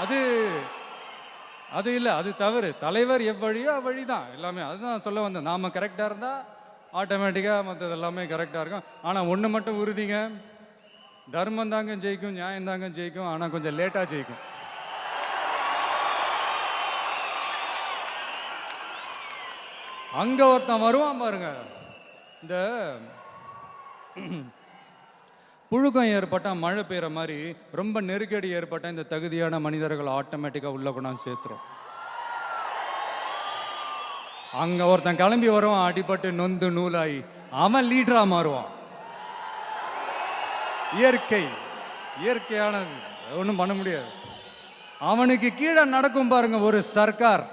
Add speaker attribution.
Speaker 1: அது அது இல்லை, அது தவறு. தலைவர் எவ்வழியோ அவ்வழி தான் எல்லாமே. அதுதான் சொல்ல வந்தேன். நாம் கரெக்டாக இருந்தால் ஆட்டோமேட்டிக்காக மற்றது எல்லாமே கரெக்டாக இருக்கும். ஆனால் ஒன்று மட்டும் உறுதிங்க, தர்மம் தாங்க ஜெயிக்கும், நியாயம் தாங்க ஜெயிக்கும். ஆனால் கொஞ்சம் லேட்டாக ஜெயிக்கும். அங்கே ஒருத்தன் வருவான் பாருங்க, இந்த புழுக்கம் ஏற்பட்டால் மழை பெய்கிற மாதிரி ரொம்ப நெருக்கடி ஏற்பட்டால் இந்த தகுதியான மனிதர்கள் ஆட்டோமேட்டிக்காக உள்ள கொண்டாந்து சேர்த்துரும். அங்கே ஒருத்தன் கிளம்பி வருவான், அடிபட்டு நொந்து நூலாகி, அவன் லீடராக மாறுவான். இயற்கையானது, ஒன்றும் பண்ண முடியாது. அவனுக்கு கீழே நடக்கும் பாருங்க ஒரு சர்க்கார்.